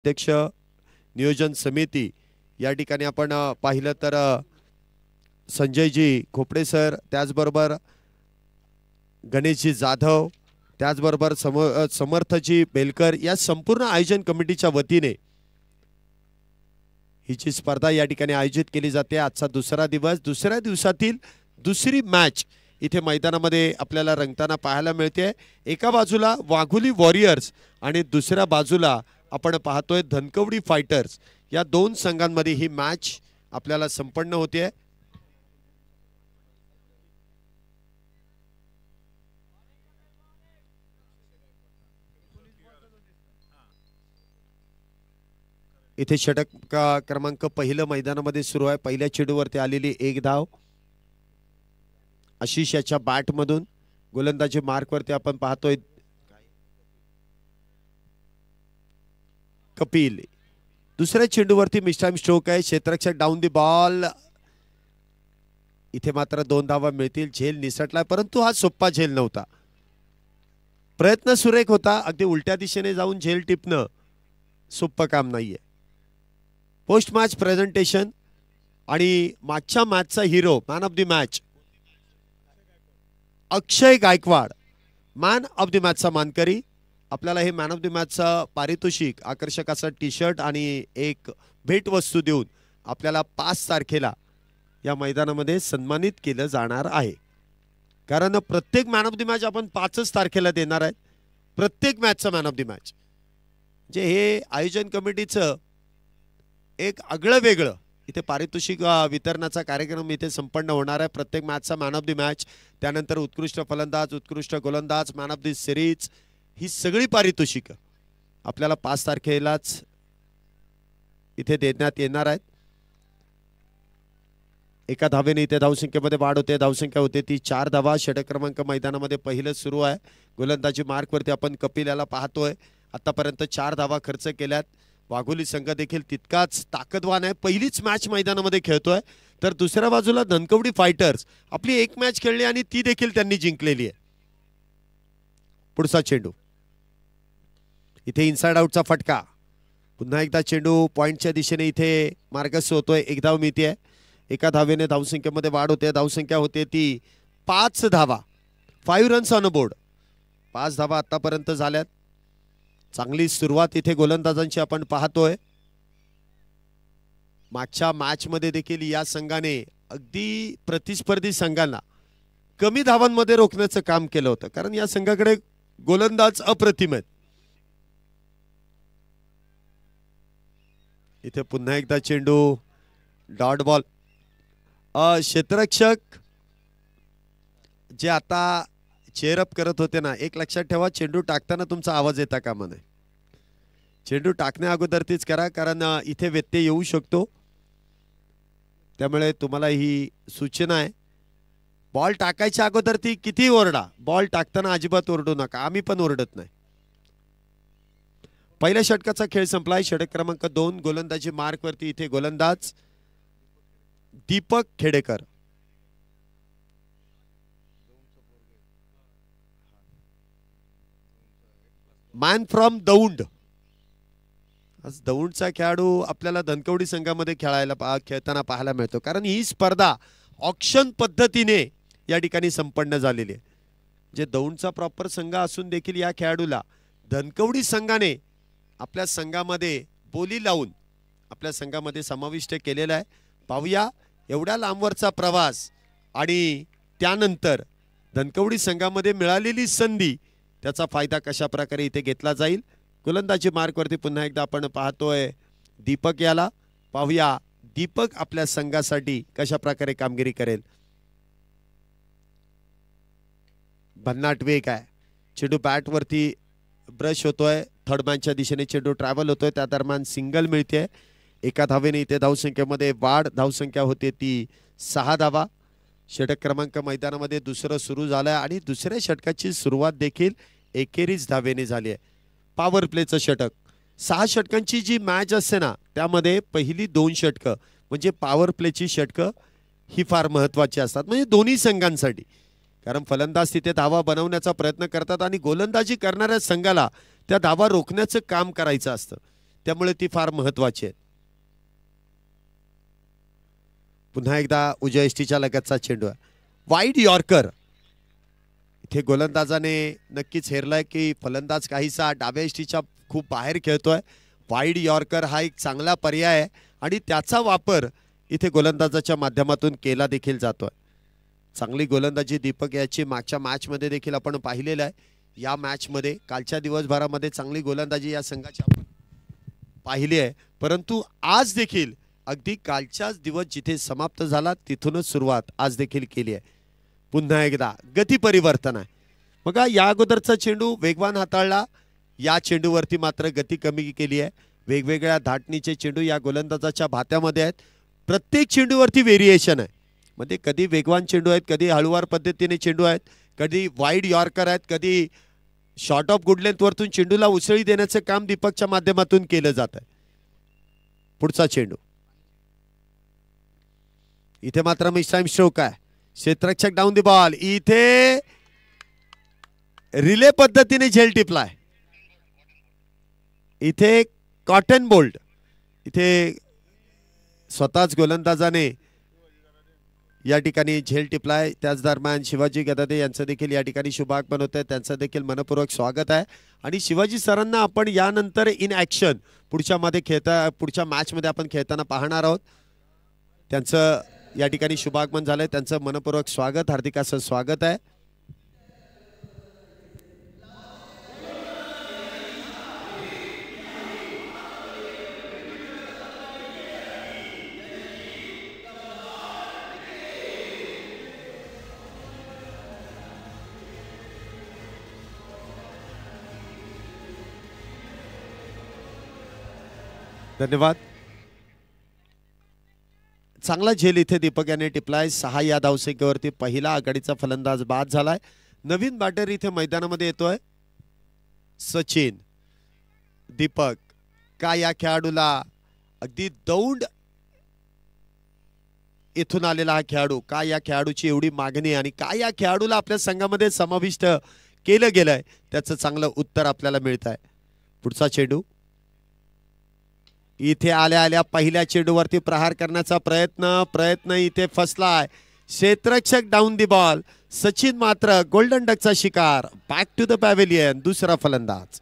अध्यक्ष नियोजन समिती या ठिकाणी आपण पाहिलं तर संजयजी खोपडे सर, त्याचबरोबर गणेशजी जाधव, त्याचबरोबर समर्थजी बेलकर या संपूर्ण आयोजन कमिटीच्या वतीने हिची स्पर्धा या ठिकाणी आयोजित केली जाते। आजचा दुसरा दिवस, दुसऱ्या दिवसातील दुसरी मॅच इथे मैदानामध्ये आपल्याला रंगताना पाहायला मिळते। एका बाजूला वाघोली वॉरियर्स आणि दुसऱ्या बाजूला आपण पाहतोय धनकवडी फायटर्स, या दोन संघांमध्ये ही मॅच आपल्याला संपन्न होते। इथे षटक क्रमांक पहिलं मैदानामध्ये सुरू आहे। पहिल्या चेंडूवरती आलेली एक धाव आशिष याच्या बॅट मधून गोलंदाजी मार्क वरती आपण पाहतोय कपिल। दुसऱ्या चेंडूवरती मिस्टाइम स्ट्रोक आहे, क्षेत्ररक्षक डाऊन दी बॉल। इथे मात्र 2 धावा मिळतील। झेल निसटला, परंतु हा सोप्पा झेल नव्हता। प्रयत्न सुरेख होता, अगदी उलट्या दिशेने जाऊन झेल टिपणं सोप्पं काम नाहीये। पोस्ट मॅच प्रेझेंटेशन आणि मागच्या मॅचचा hero, man of the match Akshay Gaikwad, man of the मॅचचा मानकरी। आपल्याला हे मॅन ऑफ द मॅचचा पारितोषिक आकर्षक असा टी शर्ट आणि एक भेटवस्तू देऊन आपल्याला 5 तारखेला या मैदानामध्ये सन्मानित केलं जाणार आहे। कारण प्रत्येक मॅन ऑफ द मॅच आपण 5च तारखेला देणार आहे, प्रत्येक मॅचचा मॅन ऑफ द मॅच। जे हे आयोजन कमिटीचं एक आगळं वेगळं इथे पारितोषिक वितरणाचा कार्यक्रम इथे संपन्न होणार आहे। प्रत्येक मॅचचा मॅन ऑफ द मॅच, त्यानंतर उत्कृष्ट फलंदाज, उत्कृष्ट गोलंदाज, मॅन ऑफ द सिरीज, ही सगळी पारितोषिक आपल्याला 5 तारखेलाच इथे देण्यात येणार आहेत। एका धावेने इथे धावसंख्येमध्ये वाढ होते। धावसंख्या होते ती 4 धावा। षटक क्रमांक मैदानामध्ये पहिलं सुरू आहे। गोलंदाजी मार्क वरती आपण कपिल याला पाहतोय। आतापर्यंत 4 धावा खर्च केल्यात। वाघोली संघ देखील तितकाच ताकदवान आहे, पहिलीच मॅच मैदानामध्ये खेळतोय। तर दुसऱ्या बाजूला धनकवडी फायटर्स आपली एक मॅच खेळली आणि ती देखील त्यांनी जिंकलेली आहे। पुढचा चेंडू इथे इनसाइड आउटचा फटका, पुन्हा एकदा चेंडू पॉइंटच्या दिशेने इथे मार्गस्थ होतोय। एक धाव मिळते, एका धावेने धावसंख्येमध्ये वाढ होते। धावसंख्या होते ती 5 धावा, 5 रन्स ऑन बोर्ड। 5 धावा आतापर्यंत झाल्यात। चांगली सुरुवात इथे गोलंदाजांची आपण पाहतोय। मागच्या मॅच मध्ये देखील या संघाने अगदी प्रतिस्पर्धी संघांना कमी धावांमध्ये रोखण्याचं काम केलं होतं, कारण या संघाकडे गोलंदाज अप्रतिम आहेत। इथे पुन्हा एकदा चेंडू डॉट बॉल। क्षेत्ररक्षक जे आता चेअरअप करत होते ना, एक लक्षात ठेवा, चेंडू टाकताना तुमचा आवाज येता कामा नये। चेंडू टाकण्या अगोदर तीच करा, कारण इथे व्यत्यय येऊ शकतो। त्यामुळे तुम्हाला ही सूचना आहे। बॉल टाकायच्या अगोदर ती किती ओरडा, बॉल टाकताना अजिबात ओरडू नका। आम्ही पण ओरडत नाही। पहिल्या षटकाचा खेळ संपलाय। षटक क्रमांक 2 गोलंदाजी मार्क वरती इथे गोलंदाज दीपक खेडेकर। Man from Daund. आज दौंडचा खेळाडू आपल्याला धनकवडी संघामध्ये खेळताना पाहायला मिळतो, कारण ही स्पर्धा ऑक्शन पद्धतीने या ठिकाणी संपन्न झालेली आहे। जे दौंडचा प्रॉपर संघ असून देखील या खेळाडूला धनकवडी संघाने आपल्या संघामध्ये बोली लावून आपल्या संघामध्ये समाविष्ट केलेला आहे। पाहूया एवढ्या लांबवरचा प्रवास आणि त्यानंतर धनकवडी संघामध्ये मिळालेली संधी, त्याचा फायदा कशा प्रकारे इथे घेतला जाईल। गोलंदाजी मार्क वरती पुन्हा एकदा आपण पाहतोय दीपक याला। पाहूया दीपक आपल्या संघासाठी कशा प्रकारे कामगिरी करेल। भन्नाट वेग आहे। चेंडू बॅट वरती ब्रश होतोय, थर्ड मॅनच्या दिशेने चेंडू ट्रॅव्हल होतोय, त्या दरम्यान सिंगल मिळते। एका धावेने इथे धावसंख्येमध्ये वाढ। धावसंख्या होते ती 6 धावा। षटक क्रमांक मैदानामध्ये दुसरं सुरू झालंय आणि दुसऱ्या षटकाची सुरुवात देखील एकेरीच धावेने झाली आहे। पॉवर प्लेचं षटक, 6 षटकांची जी मॅच असते ना, त्यामध्ये पहिली 2 षटकं म्हणजे पॉवर प्लेची षटकं ही फार महत्त्वाची असतात, म्हणजे दोन्ही संघांसाठी। कारण फलंदाज तिथे धावा बनवण्याचा प्रयत्न करतात आणि गोलंदाजी करणाऱ्या संघाला त्या धावा रोखण्याचं काम करायचं असतं। त्यामुळे ती फार महत्वाची आहे. पुन्हा एकदा उजव्या यष्टीच्या लगतचा चेंडू आहे. Wide yorker. इथे गोलंदाजाने नक्कीच हेरलाय की फलंदाज काहीसा डाव्या यष्टीच्या खूप बाहेर खेळतोय. वाईड यॉर्कर हा एक चांगला पर्याय आहे आणि त्याचा वापर इथे गोलंदाजाच्या माध्यमातून केला देखील जातोय. चांगली गोलंदाजी दीपक याची मागच्या मॅचमध्ये देखील आपण पाहिलेलं आहे. या मॅचमध्ये कालच्या दिवसभरामध्ये चांगली गोलंदाजी या संघाची आपण पाहिली आहे, परंतु आज देखील अगदी कालचाच दिवस जिथे समाप्त झाला तिथूनच सुरुवात आज देखील केली आहे. पुन्हा एकदा गती परिवर्तन आहे. बघा या अगोदरचा चेंडू वेगवान हाताळला, या चेंडूवरती मात्र गती कमी केली आहे. वेगवेगळ्या धाटणीचे चेंडू या गोलंदाजाच्या भात्यामध्ये आहेत. प्रत्येक चेंडूवरती व्हेरिएशन आहे. म्हणजे कधी वेगवान चेंडू आहेत, कधी हळूवार पद्धतीने चेंडू आहेत, कधी वाईड यॉर्कर आहेत, कधी शॉर्ट ऑफ गुड लेंथ वरतून चेंडूला उसळी देण्याचं काम दीपकच्या माध्यमातून केलं जात आहे. पुढचा चेंडू इथे मात्र मिस्टाइम स्ट्रोक आहे. क्षेत्ररक्षक डाऊन दी बॉल. इथे रिले पद्धतीने झेल टिपलाय. इथे कॉटन बोल्ट. इथे स्वतःच गोलंदाजाने या ठिकाणी झेल टिपलाय. त्याच दरम्यान शिवाजी गदादे यांचं देखील या ठिकाणी शुभागमन होत आहे. त्यांचं देखील मनपूर्वक स्वागत आहे. आणि शिवाजी सरांना आपण यानंतर इन ॲक्शन पुढच्या मॅचमध्ये आपण खेळताना पाहणार आहोत. त्यांचं या ठिकाणी शुभागमन झालंय. त्यांचं मनपूर्वक स्वागत, हार्दिक असं स्वागत आहे. धन्यवाद. चांगला झेल इथे दीपक याने टिपलाय. 6 या धावसंख्येवरती पहिला आघाडीचा फलंदाज बाद झालाय. नवीन बॅटर इथे मैदानामध्ये येतोय सचिन. दीपक का या खेळाडूला अगदी दौंड इथून आलेला हा खेळाडू, का या खेळाडूची एवढी मागणी आणि का या खेळाडूला आपल्या संघामध्ये समाविष्ट केलं गेलंय त्याचं चांगलं उत्तर आपल्याला मिळत आहे. पुढचा चेंडू इथे आल्या आल्या पहिल्या चेंडूवरती प्रहार करण्याचा प्रयत्न इथे फसलाय. क्षेत्ररक्षक डाऊन दी बॉल. सचिन मात्र गोल्डन डकचा शिकार. Back to the pavilion. दुसरा फलंदाज.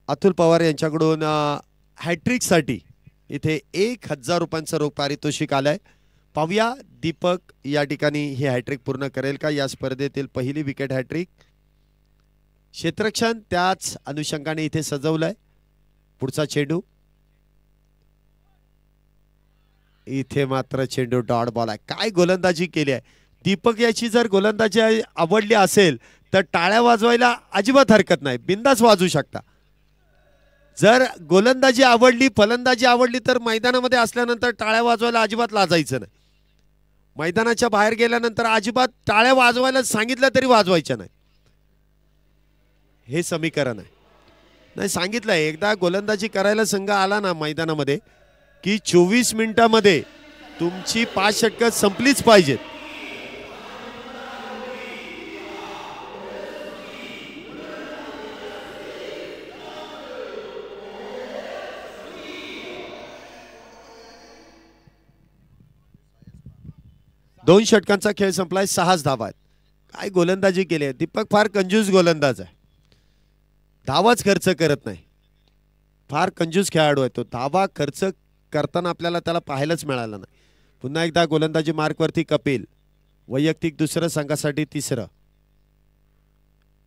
अतुल पवार यांच्याकडून हॅट्रिक साठी इथे 1000 रुपयांचं रोख पारितोषिक आलंय. पाहूया दीपक या ठिकाणी ही हॅट्रिक पूर्ण करेल का. या स्पर्धेतील पहिली विकेट हॅट्रिक. क्षेत्ररक्षण त्याच अनुषंगाने इथे सजवलंय. पुढचा चेंडू इथे मात्र चेंडू डॉट बॉल आहे. काय गोलंदाजी केली आहे दीपक याची. जर गोलंदाजी आवडली असेल तर टाळ्या वाजवायला अजिबात हरकत नाही, बिंदास वाजवू शकता. जर गोलंदाजी आवडली, फलंदाजी आवडली तर मैदानामध्ये असल्यानंतर टाळ्या वाजवायला अजिबात लाजायचं नाही. मैदानाच्या बाहेर गेल्यानंतर अजिबात टाळ्या वाजवायला सांगितलं तरी वाजवायच्या नाही. हे समीकरण आहे. नाही सांगितलंय एकदा गोलंदाजी करायला संघ आला ना मैदानामध्ये की 24 मिनिटांमध्ये तुमची 5 षटकं संपलीच पाहिजेत. 2 षटकांचा खेळ संपलाय, 6 धावा आहेत. काय गोलंदाजी केली आहे. दीपक फार कंजूस गोलंदाज आहे, धावाच खर्च करत नाही. फार कंजूस खेळाडू आहे तो, धावा खर्च करताना आपल्याला त्याला पाहायलाच मिळालं नाही. पुन्हा एकदा गोलंदाजी मार्कवरती कपिल, वैयक्तिक दुसरं, संघासाठी तिसरं.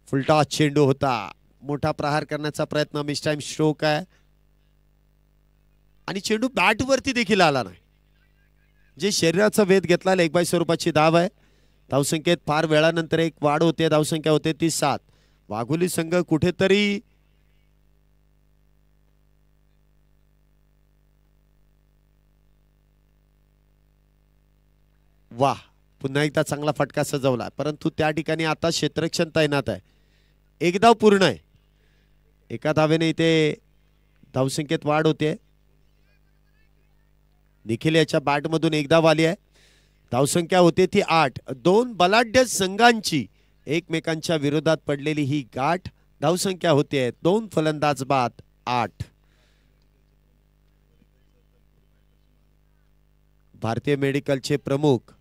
फुलटॉस चेंडू होता, मोठा प्रहार करण्याचा प्रयत्न, मिस टाइम स्ट्रोक आहे आणि चेंडू बॅटवरती देखील आला नाही. जे शरीराचा वेध घेतला, लेग बाय स्वरूपाची धाव आहे. धावसंख्येत फार वेळानंतर एक वाढ होते, धावसंख्या होते ती 7. वाघोली संघ कुठेतरी वाह, पुन्हा एकदा चांगला फटका सजवला, परंतु त्या ठिकाणी आता क्षेत्ररक्षण तैनात आहे. एक धाव पूर्ण आहे, एका धावेने इथे धावसंख्येत वाढ होते. निखिल याच्या बॅटमधून एक धाव आली आहे. धावसंख्या होते ती 8. 2 बलाढ्य संघांची एकमेकांच्या विरोधात पडलेली ही गाठ. धावसंख्या होते 2 फलंदाज बाद 8. भारतीय मेडिकलचे प्रमुख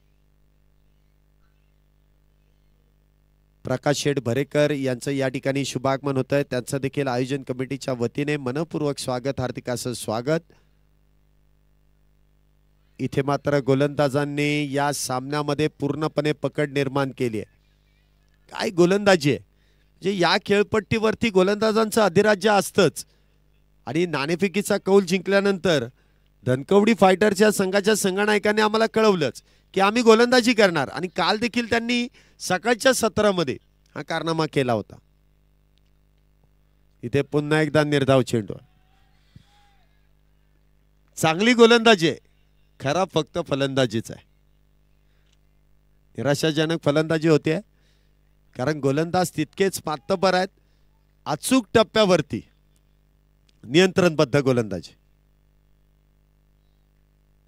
प्रकाश शेठ भरेकर यांचं या ठिकाणी शुभागमन होत आहे. त्यांचं देखील आयोजन कमिटीच्या वतीने मनपूर्वक स्वागत, हार्दिक असं स्वागत. इथे मात्र गोलंदाजांनी या सामन्यामध्ये पूर्णपणे पकड निर्माण केली आहे. काय गोलंदाजी आहे, म्हणजे या खेळपट्टीवरती गोलंदाजांचं अधिराज्य असतंच. आणि नाणेफेकीचा कौल जिंकल्यानंतर धनकवडी फायटरच्या संघाच्या संघनायकांनी आम्हाला कळवलंच की आम्ही गोलंदाजी करणार, आणि काल देखील त्यांनी सकाळच्या सत्रामध्ये हा कारनामा केला होता. इथे पुन्हा एकदा निर्धाव चेंडू, चांगली गोलंदाजी आहे, खरा फक्त फलंदाजीच आहे. निराशाजनक फलंदाजी होते, कारण गोलंदाज तितकेच मातब्बर आहेत. अचूक टप्प्यावरती नियंत्रणबद्ध गोलंदाजी.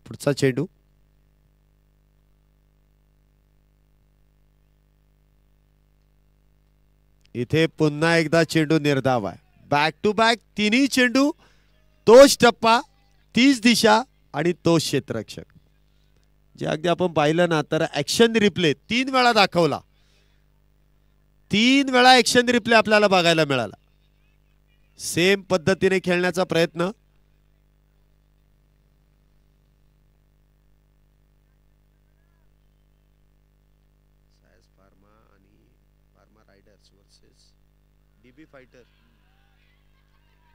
पुढचा चेंडू, इथे पुन्हा एकदा चेंडू निर्धाव आहे. बॅक टू बॅक तिन्ही चेंडू, तोच टप्पा, तीच दिशा आणि तोच क्षेत्ररक्षक. जे अगदी आपण पाहिलं ना तर ऍक्शन रिप्ले 3 वेळा दाखवला, 3 वेळा ऍक्शन रिप्ले आपल्याला बघायला मिळाला. सेम पद्धतीने खेळण्याचा प्रयत्न.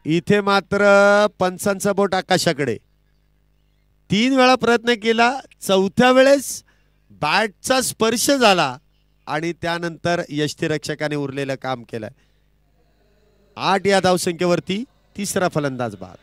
इथे मात्र पंचांचा बोट आकाशाकडे. 3 वेळा प्रयत्न केला, 4थ्या वेळेस बॅटचा स्पर्श झाला आणि त्यानंतर यष्टीरक्षकाने उरलेलं काम केलं. 8 या धावसंख्येवरती तिसरा फलंदाज बाद.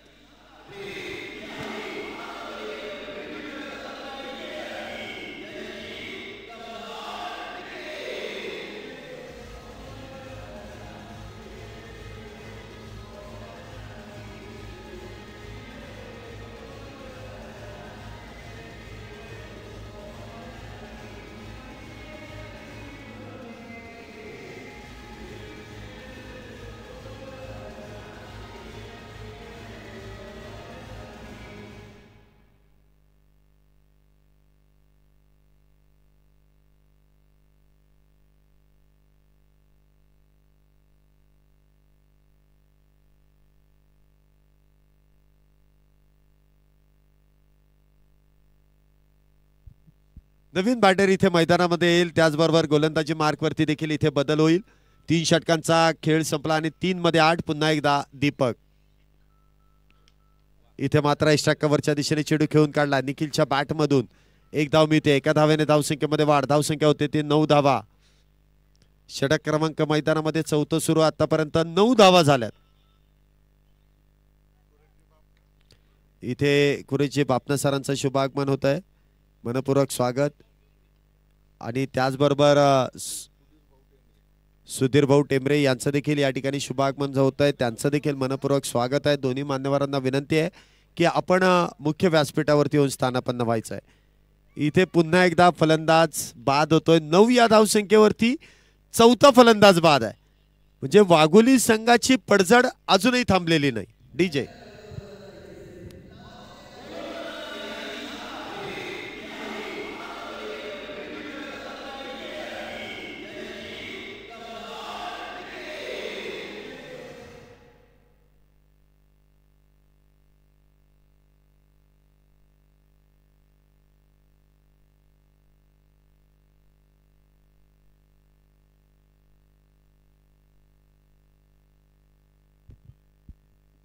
नवीन बॅटर इथे मैदानामध्ये येईल, त्याचबरोबर गोलंदाजी मार्कवरती देखील इथे बदल होईल. 3 षटकांचा खेळ संपला आणि 3 मध्ये 8. पुन्हा एकदा दीपक. इथे मात्र एक्स्ट्रा कव्हरच्या दिशेने चेंडू खेळून काढला. निखिलच्या बॅटमधून एक धाव मिळते. एका धावेने धावसंख्येमध्ये वाढ. धावसंख्या होते ती 9 धावा. षटक क्रमांक मैदानामध्ये 4थं सुरू. आतापर्यंत 9 धावा झाल्यात. इथे कुरेची बापना सरांचं शुभागमन होत आहे, मनपूर्वक स्वागत. आणि त्याचबरोबर सुधीर भाऊ टेंबरे यांचं देखील या ठिकाणी शुभागमन होत आहे, त्यांचं देखील मनपूर्वक स्वागत आहे. दोन्ही मान्यवरांना विनंती आहे की आपण मुख्य व्यासपीठावरती येऊन स्थानापन्न व्हायचं आहे. इथे पुन्हा एकदा फलंदाज बाद होतोय. 9 या धावसंख्येवरती 4था फलंदाज बाद आहे. म्हणजे वाघोली संघाची पडझड अजूनही थांबलेली नाही. डीजे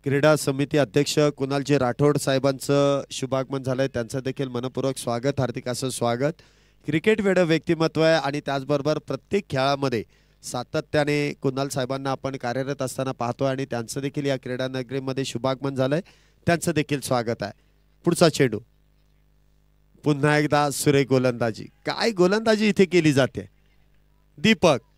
क्रीडा समिती अध्यक्ष कुणालजी राठोड साहेबांचं शुभागमन झालंय, त्यांचं देखील मनपूर्वक स्वागत, हार्दिक असं स्वागत। क्रिकेट वेड व्यक्तिमत्व आहे आणि त्याचबरोबर प्रत्येक खेळामध्ये सातत्याने कुणाल साहेबांना आपण कार्यरत असताना पाहतोय आणि त्यांचं देखील या क्रीडा नगरीमध्ये शुभागमन झालंय, त्यांचं देखील स्वागत आहे। पुढचा चेंडू पुन्हा एकदा सुरेख गोलंदाजी, काय गोलंदाजी इथे केली जाते। दीपक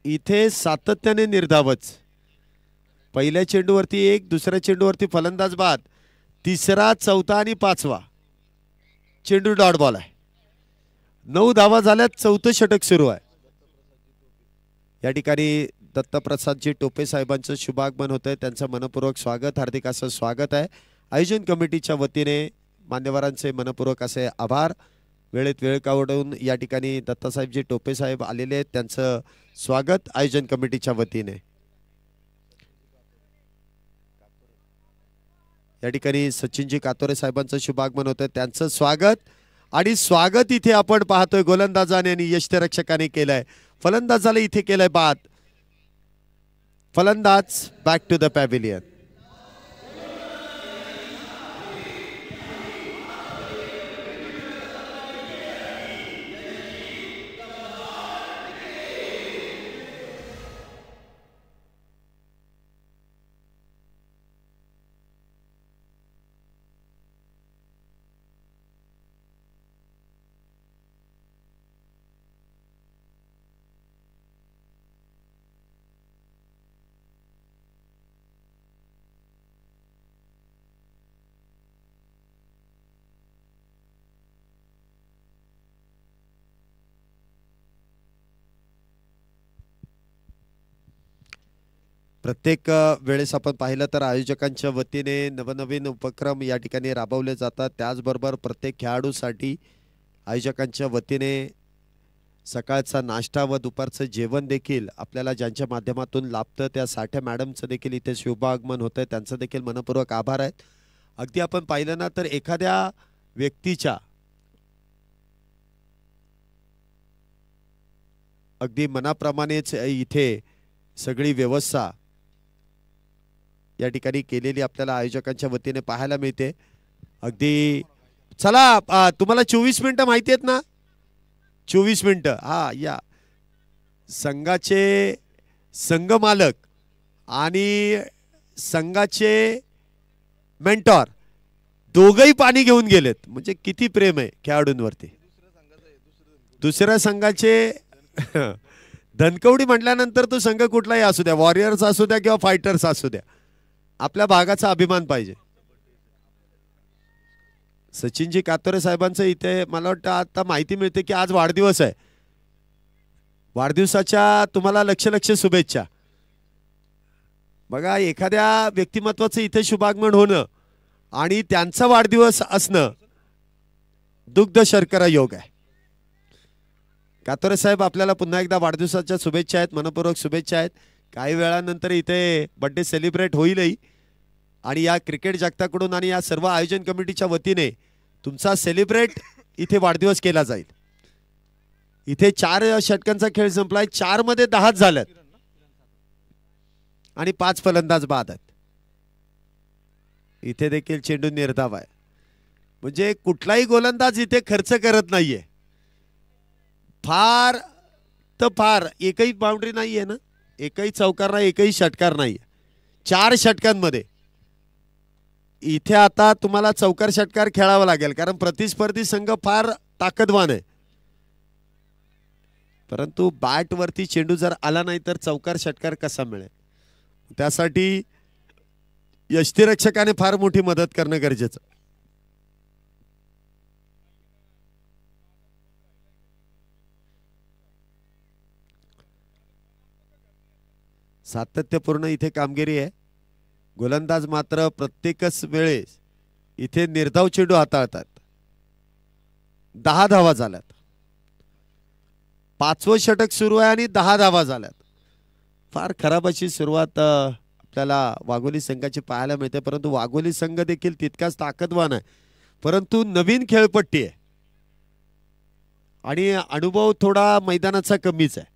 इथे सातत्याने निर्धावच, पहिल्या चेंडूवरती एक, दुसऱ्या चेंडूवरती फलंदाज बाद, तिसरा, चौथा आणि पाचवा चेंडू डॉट बॉल आहे। 9 धावा झाल्यात, चौथं षटक सुरू आहे। या ठिकाणी दत्तप्रसादजी टोपे साहेबांचं शुभागमन होतंय, त्यांचं मनपूर्वक स्वागत, हार्दिक असं स्वागत आहे। आयोजन कमिटीच्या वतीने मान्यवरांचे मनपूर्वक असे आभार। वेळेत वेळ काढून या ठिकाणी दत्तासाहेबजी टोपे साहेब आलेले आहेत, त्यांचं स्वागत आयोजन कमिटीच्या वतीने। या ठिकाणी सचिनजी कातोरे साहेबांचं शुभागमन होतं, त्यांचं स्वागत आणि स्वागत इथे आपण पाहतोय गोलंदाजाने आणि यष्टिरक्षकाने केलंय, फलंदाजाला इथे केलंय बाद। फलंदाज बॅक टू द पॅव्हिलियन। प्रत्येक वेळेस आपण पाहिलं तर आयोजकांच्या वतीने नवनवीन उपक्रम या ठिकाणी राबवले जातात, त्याचबरोबर प्रत्येक खेळाडूसाठी आयोजकांच्या वतीने सकाळचा नाश्ता व दुपारचं जेवण देखील आपल्याला ज्यांच्या माध्यमातून लाभतं त्या साठे मॅडमचं देखील इथे शुभागमन होतंय, त्यांचं देखील मनपूर्वक आभार आहेत। अगदी आपण पाहिलं ना तर एखाद्या व्यक्तीच्या अगदी मनाप्रमाणेच इथे सगळी व्यवस्था या ठिकाणी केलेली आपल्याला आयोजकांच्या वतीने पाहायला मिळते। अगदी चला तुम्हाला 24 मिनिटं माहिती आहेत ना, 24 मिनिटं हा या संघाचे संघमालक आणि संघाचे मेंटॉर दोघंही पाणी घेऊन गेलेत, म्हणजे किती प्रेम आहे खेळाडूंवरती। दुसऱ्या संघाचे धनकवडी म्हटल्यानंतर तो संघ कुठलाही असू द्या, वॉरियर्स असू द्या किंवा फायटर्स असू द्या, आपल्या भागाचा अभिमान पाहिजे। सचिनजी कातोरे साहेबांचं इथे मला वाटतं आता माहिती मिळते की आज वाढदिवस आहे, वाढदिवसाच्या तुम्हाला लक्ष शुभेच्छा। बघा एखाद्या व्यक्तिमत्वाचं इथे शुभागमन होणं आणि त्यांचा वाढदिवस असणं दुग्ध शर्करा योग आहे। कातोरे साहेब आपल्याला पुन्हा एकदा वाढदिवसाच्या शुभेच्छा आहेत, मनपूर्वक शुभेच्छा आहेत। काही वेळानंतर इथे बर्थडे सेलिब्रेट होईलही आणि या क्रिकेट जगताकडून आणि या सर्व आयोजन कमिटीच्या वतीने तुमचा सेलिब्रेट इथे वाढदिवस केला जाईल। इथे 4 षटकांचा खेळ संपलाय, 4 मध्ये 10 झाल्यात आणि 5 फलंदाज बाद आहेत। इथे देखील चेंडू निर्धाव आहे, म्हणजे कुठलाही गोलंदाज इथे खर्च करत नाहीये। फार तर फार एकही बाउंड्री नाहीये ना, एकही चौकार नाही, एकही षटकार नाहीये 4 षटकांमध्ये। इथे आता तुम्हाला चौकार षटकार खेळावा लागेल कारण प्रतिस्पर्धी संघ फार ताकदवान आहे। परंतु बॅट वरती चेंडू जर आला नाही तर चौकार षटकार कसा मिळेल, त्यासाठी यष्टीरक्षकाने फार मोठी मदत करणं गरजेचं. सातत्यपूर्ण इथे कामगिरी आहे. गोलंदाज मात्र प्रत्येकच वेळेस इथे निर्धाव चेंडू हाताळतात. 10 धावा झाल्यात. 5वं षटक सुरू आहे आणि 10 धावा झाल्यात. फार खराब अशी सुरुवात आपल्याला वाघोली संघाची पाहायला मिळते, परंतु वाघोली संघ देखील तितकाच ताकदवान आहे, परंतु नवीन खेळपट्टी आहे आणि अनुभव थोडा मैदानाचा कमीच आहे.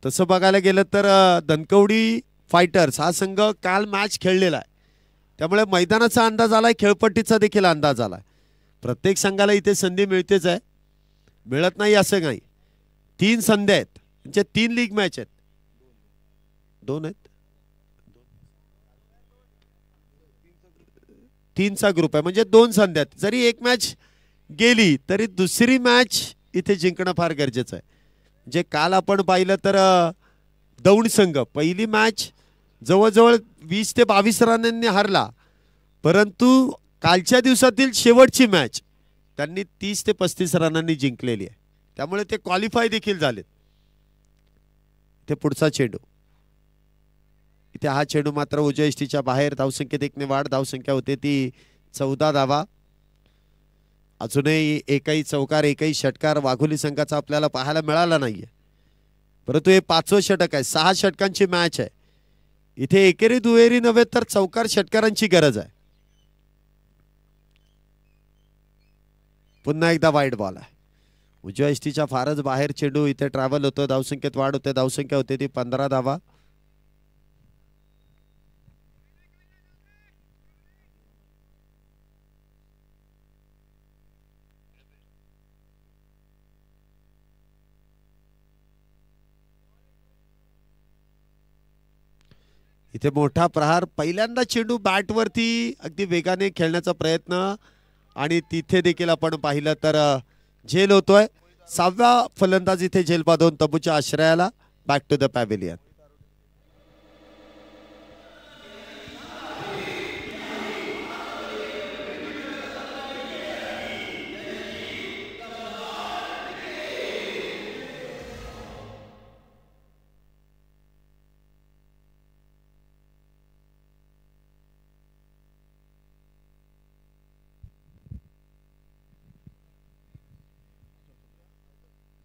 तसं बघायला गेलं तर धनकवडी फायटर्स हा संघ काल मॅच खेळलेला आहे, त्यामुळे मैदानाचा अंदाज आलाय, खेळपट्टीचा देखील अंदाज आलाय. प्रत्येक संघाला इथे संधी मिळतेच आहे, मिळत नाही असं नाही. 3 संधी आहेत, म्हणजे 3 लीग मॅच आहेत. 2 आहेत, 3चा ग्रुप आहे, म्हणजे 2 संधी आहेत. जरी एक मॅच गेली तरी दुसरी मॅच इथे जिंकणं फार गरजेचं आहे. म्हणजे काल आपण पाहिलं तर दौंड संघ पहिली मॅच जवळजवळ 20 ते 22 रनांनी हारला, परंतु कालच्या दिवसातील शेवटची मॅच त्यांनी 30 ते 35 रनांनी जिंकलेली आहे, त्यामुळे ते क्वालिफाय देखील झालेत. इथे पुढचा चेंडू, इथे हा चेंडू मात्र उजव्या यष्टीच्या बाहेर. धावसंख्येत 1 ने वाढ. धावसंख्या होते ती 14 धावा. अजूनही एकही चौकार एकही षटकार वाघोली संघाचा आपल्याला पाहायला मिळाला नाहीये, परंतु हे 5वं षटक आहे. 6 षटकांची मॅच आहे. इथे एकेरी दुहेरी नव्हे तर चौकार षटकारांची गरज आहे. पुन्हा एकदा वाईड बॉल आहे. उजव्या यष्टीच्या फारच बाहेर चेंडू इथे ट्रॅव्हल होतो. धावसंख्येत वाढ होते. धावसंख्या होते ती 15 धावा. इथे मोठा प्रहार. पहिल्यांदा चेंडू बॅटवरती अगदी वेगाने खेळण्याचा प्रयत्न आणि तिथे देखील आपण पाहिलं तर झेल होतोय. 6व्या फलंदाज इथे झेल बांधून तंबूच्या आश्रयाला. Back to the pavilion.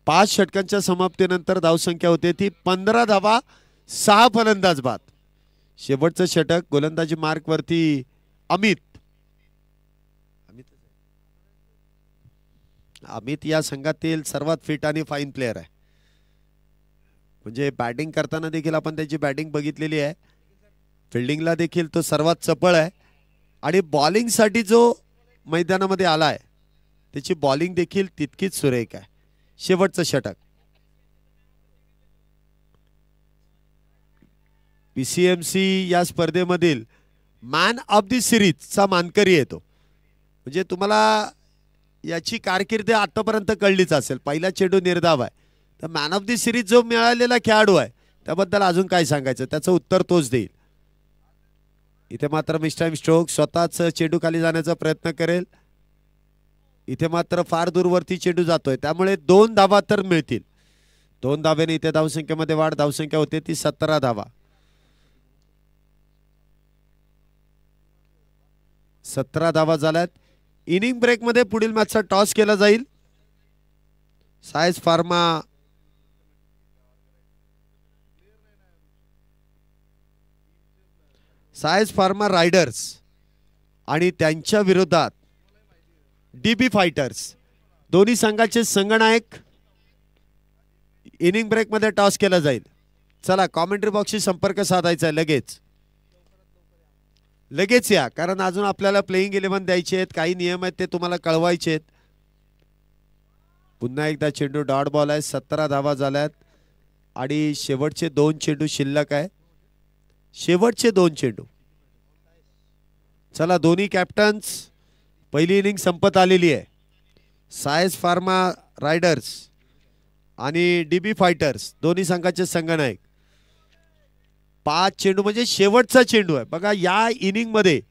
पाच षटकांच्या समाप्तीनंतर धावसंख्या होते ती 15 धावा. 6 फलंदाज बाद. शेवटचं षटक गोलंदाजी मार्क वरती अमित या संघातील सर्वात फिट आणि फाईन प्लेयर आहे. म्हणजे बॅटिंग करताना देखील आपण त्याची बॅटिंग बघितलेली आहे, फिल्डिंगला देखील तो सर्वात चपळ आहे आणि बॉलिंग साठी जो मैदानामध्ये आलाय त्याची बॉलिंग देखील तितकीच सुरेख आहे. शेवटचं षटक. पीसीएमसी या स्पर्धेमधील मॅन ऑफ द सिरीजचा मानकरी येतो. म्हणजे तुम्हाला याची कारकीर्द आतापर्यंत कळलीच असेल. पहिला चेंडू निर्धाव आहे, तर मॅन ऑफ द सिरीज जो मिळालेला खेळाडू आहे त्याबद्दल अजून काय सांगायचं, त्याचं उत्तर तोच देईल. इथे मात्र मिस्टाईम स्ट्रोक स्वतःच चेंडू खाली जाण्याचा प्रयत्न करेल. इथे मात्र फार दूरवरती चेंडू जातोय, त्यामुळे 2 धावा तर मिळतील. 2 धावेने इथे धावसंख्येमध्ये वाढ. धावसंख्या होते ती 17 धावा. 17 धावा झाल्यात. इनिंग ब्रेक मध्ये पुढील मॅचचा टॉस केला जाईल. सायन्स फार्मा रायडर्स आणि त्यांच्या विरोधात डीबी फायटर्स, दोन्ही संघाचे संघनायक. इनिंग ब्रेक मध्ये टॉस केला जाईल. चला कॉमेंट्री बॉक्सशी संपर्क साधायचा आहे लगेच या, कारण अजून आपल्याला प्लेइंग 11 द्यायचे आहेत. काही नियम आहेत ते तुम्हाला कळवायचे आहेत. पुन्हा एकदा चेंडू डॉट बॉल आहे. 17 धावा झाल्यात आणि शेवटचे 2 चेंडू शिल्लक आहे. शेवटचे 2 चेंडू. चला दोन्ही कॅप्टन्स, पहिली इनिंग संपत आलेली आहे. सायन्स फार्मा रायडर्स आणि डीबी फायटर्स दोन्ही संघाचे संघनायक. 5 चेंडू म्हणजे शेवटचा चेंडू आहे बघा. या इनिंग मध्ये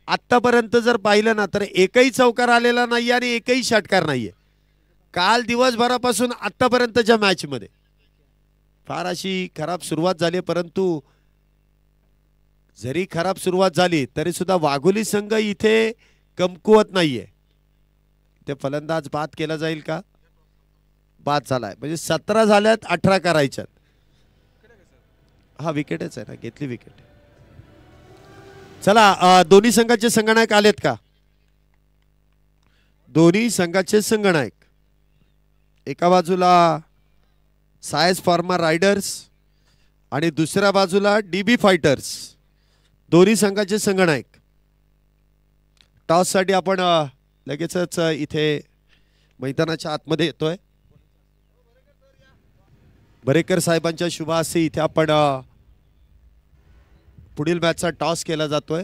आतापर्यंत जर पाहिलं ना तर एकही चौकार आलेला नाही आणि एकही षटकार नाहीये. काल दिवसभरापासून आतापर्यंतच्या मॅच मध्ये फार अशी खराब सुरुवात झाली, परंतु जरी खराब सुरुवात झाली तरी सुद्धा वाघोली संघ इथे कमकुवत नाहीये. ते फलंदाज बाद केला जाईल का? बाद झालाय म्हणजे 17 झाल्यात, 18 करायच्यात. हा विकेटच आहे ना, घेतली विकेट. चला दोन्ही संघाचे संघनायक आलेत का? दोन्ही संघाचे संघनायक एका बाजूला सायन्स फार्मा रायडर्स आणि दुसऱ्या बाजूला डीबी फायटर्स. दोन्ही संघाचे संघनायक. टॉस साठी आपण लगेचच इथे मैदानाच्या आतमध्ये येतोय. बरेकर साहेबांच्या शुभ हस्ते इथे आपण पुढील मॅचचा टॉस केला जातोय.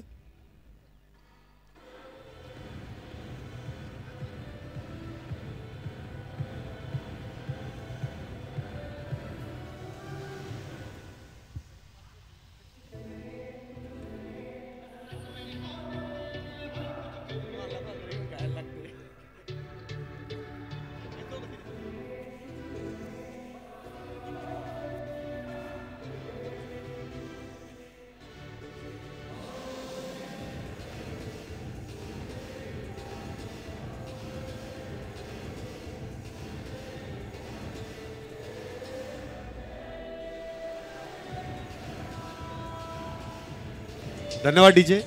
धन्यवाद डीजे.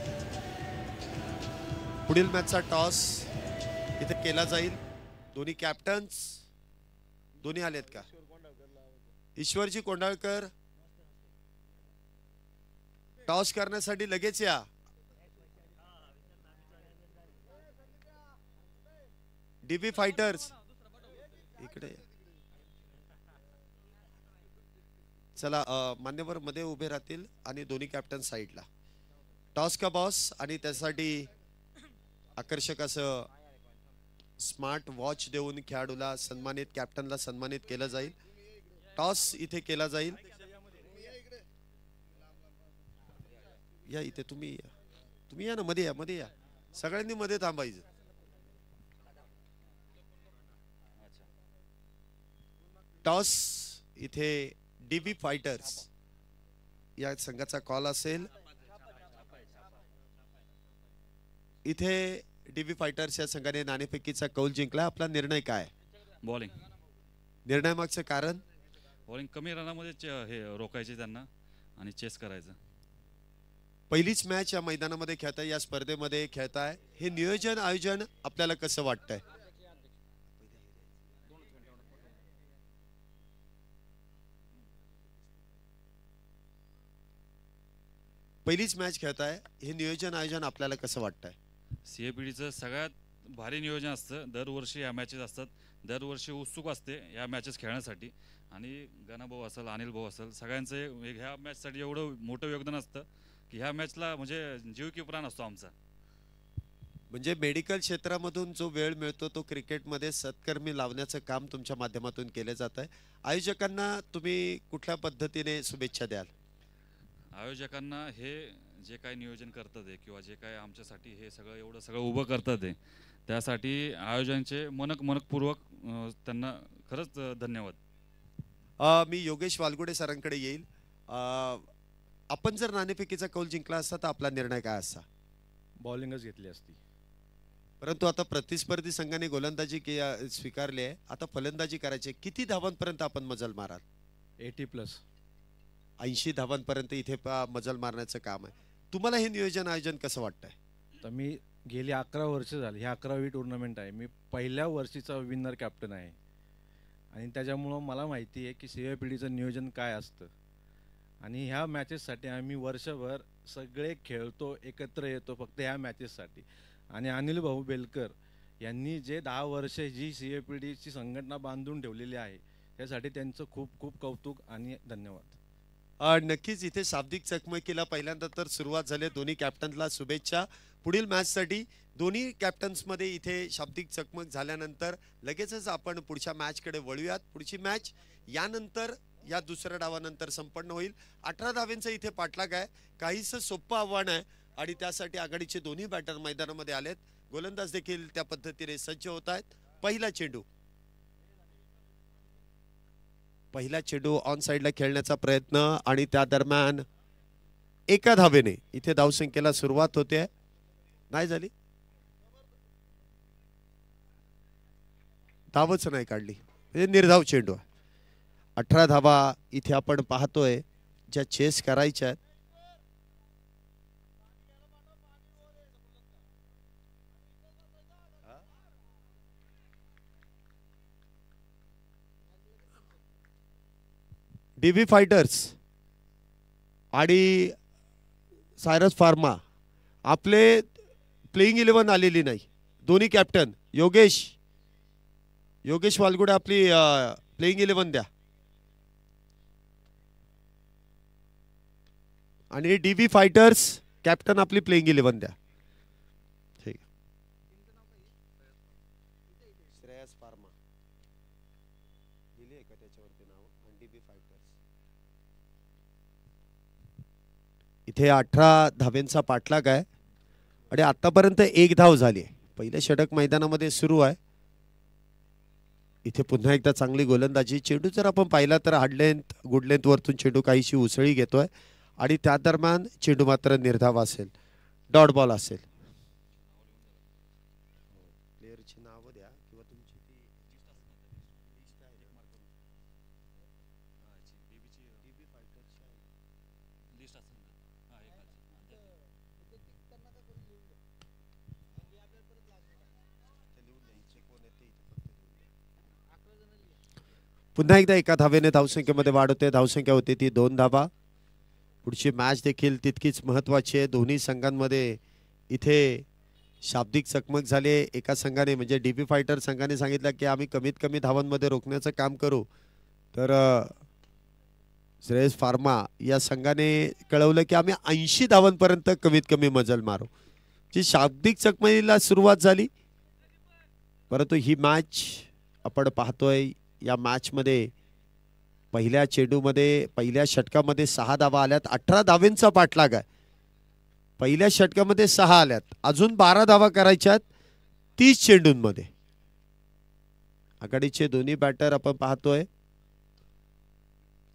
पुढील मॅचचा टॉस इथे केला जाईल. दोन्ही कॅप्टन्स दोन्ही आलेत का? ईश्वरजी कोंडाळकर टॉस करण्यासाठी लगेच या. डीबी फायटर्स इकडे चला. मान्यवर मध्ये उभे राहतील आणि दोन्ही कॅप्टन साईडला. टॉस का बॉस आणि त्यासाठी आकर्षक असं स्मार्ट वॉच देऊन खेळाडूला सन्मानित, कॅप्टनला सन्मानित केलं जाईल. टॉस इथे केला जाईल. या इथे तुम्ही या ना, मध्ये या, मध्ये या. सगळ्यांनी मध्ये थांबायचं. टॉस इथे डीबी फायटर्स या संघाचा कॉल असेल. इथे डीबी फायटर्स या संघाने नाणेफेकीचा कौल जिंकला. आपला निर्णय काय? बॉलिंग. निर्णय मागचं कारण? बॉलिंग कमी रनामध्ये हे रोखायचे त्यांना आणि चेस करायचं. पहिलीच मॅच या मैदानामध्ये खेळताय, या स्पर्धेमध्ये खेळताय. हे नियोजन आयोजन आपल्याला कसं वाटतंय? पहिलीच मॅच खेळताय, हे नियोजन आयोजन आपल्याला कसं वाटतंय? सीएपीडीचं सगळ्यात भारी नियोजन असतं. दरवर्षी या मॅचेस असतात. दरवर्षी उत्सुक असते या मॅचेस खेळण्यासाठी. आणि गणाभाऊ असेल, अनिल भाऊ असेल, सगळ्यांचं ह्या मॅचसाठी एवढं मोठं योगदान असतं की ह्या मॅचला म्हणजे जीव की प्राण असतो आमचा. म्हणजे मेडिकल क्षेत्रामधून जो वेळ मिळतो तो क्रिकेटमध्ये सत्कर्मी लावण्याचं काम तुमच्या माध्यमातून केलं जात आहे. आयोजकांना तुम्ही कुठल्या पद्धतीने शुभेच्छा द्याल? आयोजकांना हे जे काही नियोजन करतात आहे किंवा जे काही आमच्यासाठी हे सगळं एवढं सगळं उभं करतात आहे त्यासाठी आयोजकांचे मनपूर्वक त्यांना खरंच धन्यवाद. मी योगेश वालगुडे सरांकडे येईल. आपण जर नाणेफेकीचा कौल जिंकला असता तर आपला निर्णय काय असता? बॉलिंगच घेतली असती. परंतु आता प्रतिस्पर्धी संघाने गोलंदाजी स्वीकारली आहे. आता फलंदाजी करायची. किती धावांपर्यंत आपण मजल माराल? 80+. 80 धावांपर्यंत इथे मजल मारण्याचं काम आहे. तुम्हाला हे नियोजन आयोजन कसं वाटतंय? तर मी गेली 11 वर्ष झाली, ही 11वी टुर्नामेंट आहे. मी पहिल्या वर्षीचा विनर कॅप्टन आहे आणि त्याच्यामुळं मला माहिती आहे की सीएपीडीचं नियोजन काय असतं. आणि ह्या मॅचेससाठी आम्ही वर्षभर सगळे खेळतो, एकत्र येतो फक्त ह्या मॅचेससाठी. आणि अनिल भाऊ बेलकर यांनी जे 10 वर्ष जी सीएपीडीची संघटना बांधून ठेवलेली आहे त्यासाठी त्यांचं खूप खूप कौतुक आणि धन्यवाद. नक्कीच इथे शाब्दिक चकमकीला पहिल्यांदा तर सुरुवात झाली. दोन्ही कॅप्टनला शुभेच्छा पुढील मॅचसाठी. दोन्ही कॅप्टन्समध्ये इथे शाब्दिक चकमक झाल्यानंतर लगेचच आपण पुढच्या मॅचकडे वळूयात. पुढची मॅच यानंतर या दुसऱ्या डावानंतर संपन्न होईल. 18 धावेंचा इथे पाठलाग आहे. काहीसं सोपं आव्हान आहे आणि त्यासाठी आघाडीचे दोन्ही बॅटर मैदानामध्ये आलेत. गोलंदाज देखील त्या पद्धतीने सज्ज होत आहेत. पहिला चेंडू ऑन साइडला खेळण्याचा प्रयत्न आणि त्या दरम्यान एका धावेने इथे धावसंख्येला सुरुवात होते. नाही झाली, धावच नाही काढली, म्हणजे निर्धाव चेंडू आहे. 18 धावा इथे आपण पाहतोय ज्या चेस करायच्या आहेत. डीबी फायटर्स आणि सायरस फार्मा आपले प्लेइंग 11 आलेली नाही. दोन्ही कॅप्टन योगेश वालगुडे आपली प्लेइंग 11 द्या आणि डीबी फायटर्स कॅप्टन आपली प्लेइंग 11 द्या. ठीक आहे. श्रेयस फार्मा दिली आहे का त्याच्यावरती नाव आणि डीबी फायटर्स. इथे 18 धावेंचा पाठलाग आहे आणि आतापर्यंत एक धाव झाली आहे. पहिलं षटक मैदानामध्ये सुरू आहे. इथे पुन्हा एकदा चांगली गोलंदाजी. चेंडू जर आपण पाहिला तर हार्ड लेंथ गुड लेंथ वरतून चेंडू काहीशी उसळी घेतोय आणि त्या दरम्यान चेंडू मात्र निर्धाव असेल, डॉट बॉल असेल. प्लेयरची नावं द्या किंवा तुमची ती लिस्ट आहे पुन्हा एकदा एका धावेने धावसंख्येमध्ये वाढ होते. धावसंख्या होती ती 2 धावा. पुढची मॅच देखील तितकीच महत्त्वाची आहे. दोन्ही संघांमध्ये इथे शाब्दिक चकमक झाली. एका संघाने म्हणजे डीबी फायटर संघाने सांगितलं की आम्ही कमीत कमी धावांमध्ये रोखण्याचं काम करू, तर श्रेयस फार्मा या संघाने कळवलं की आम्ही 80 धावांपर्यंत कमीत कमी मजल मारू. जी शाब्दिक चकमकीला सुरुवात झाली, परंतु ही मॅच आपण पाहतोय. या मॅचमध्ये पहिल्या चेंडूमध्ये पहिल्या षटकामध्ये 6 धावा आल्यात. 18 धावेंचा पाठलाग आहे. पहिल्या षटकामध्ये 6 आल्यात. अजून 12 धावा करायच्यात 30 चेंडूंमध्ये. आघाडीचे दोन्ही बॅटर आपण पाहतोय.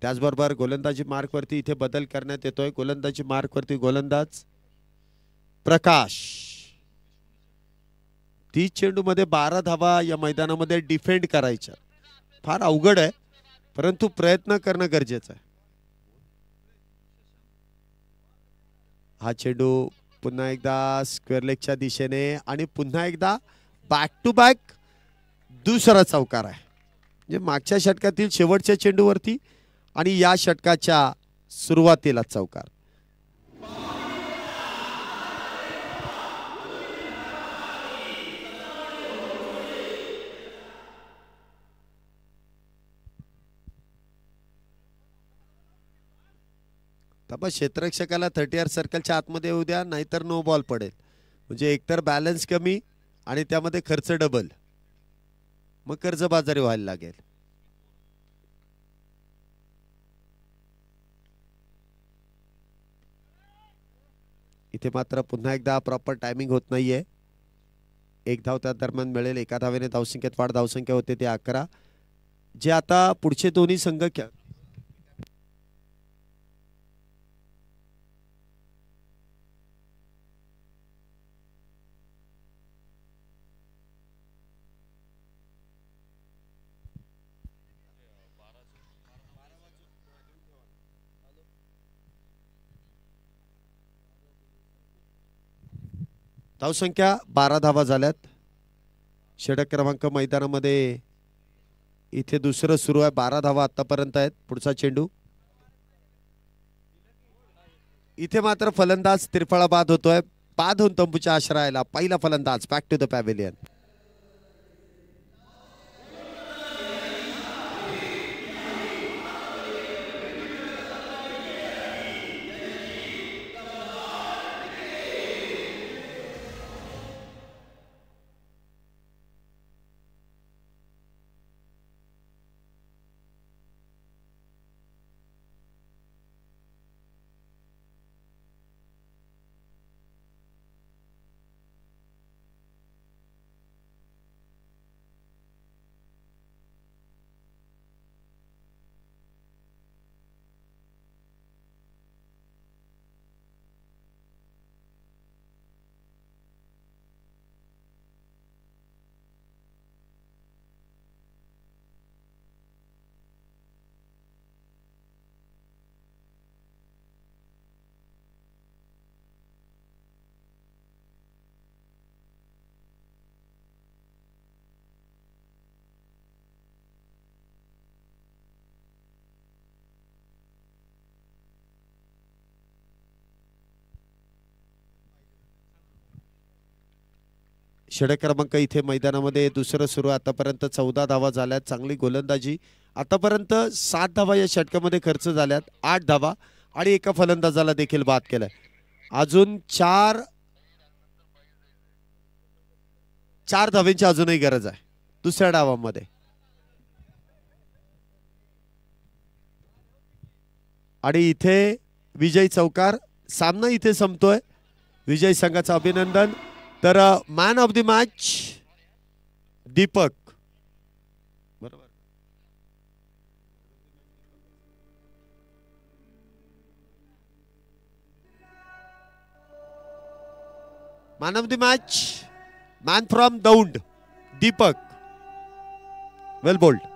त्याचबरोबर गोलंदाजी मार्कवरती इथे बदल करण्यात येतोय. गोलंदाजी मार्कवरती गोलंदाज प्रकाश. 30 चेंडूमध्ये 12 धावा या मैदानामध्ये डिफेंड करायच्या. फार अवघड आहे, परंतु प्रयत्न करणं गरजेचं आहे. हा चेंडू पुन्हा एकदा स्क्वेअर लेगच्या दिशेने आणि पुन्हा एकदा बॅक टू बॅक दुसरा चौकार आहे. म्हणजे मागच्या षटकातील शेवटच्या चेंडूवरती आणि या षटकाच्या सुरुवातीला चौकार. क्षेत्ररक्षकाला 30 सर्कलच्या आतमध्ये येऊ द्या, नाहीतर नो बॉल पडेल. म्हणजे एकतर बॅलन्स कमी आणि त्यामध्ये खर्च डबल, मग कर्जबाजारी व्हायला लागेल. इथे मात्र पुन्हा एकदा प्रॉपर टायमिंग होत नाहीये. एक धाव त्या दरम्यान मिळेल. एका धावेने धावसंख्येत वाढ. धावसंख्या होते ते 11. जे आता पुढचे दोन्ही संघ धावसंख्या 12 धावा झाल्यात. षटक क्रमांक मैदानामध्ये इथे दुसरं सुरू आहे. 12 धावा आतापर्यंत आहेत. पुढचा चेंडू इथे मात्र फलंदाज त्रिफळा बाद होतोय. बाद होऊन तंबूच्या आश्रयाला पहिला फलंदाज बॅक टू द पॅव्हेलियन. षटक क्रमांक इथे मैदानामध्ये दुसरं सुरू आहे. आतापर्यंत 14 धावा झाल्यात. चांगली गोलंदाजी. आतापर्यंत 7 धावा या षटकामध्ये खर्च झाल्यात. 8 धावा आणि एका फलंदाजाला देखील बाद केलाय. अजून 4 धावांची अजूनही गरज आहे दुसऱ्या डावामध्ये. आणि इथे विजय चौकार. सामना इथे संपतोय. विजय संघाचं अभिनंदन. तर man of the match Deepak. बरोबर. Man of the match man from Daund Deepak. Well bold.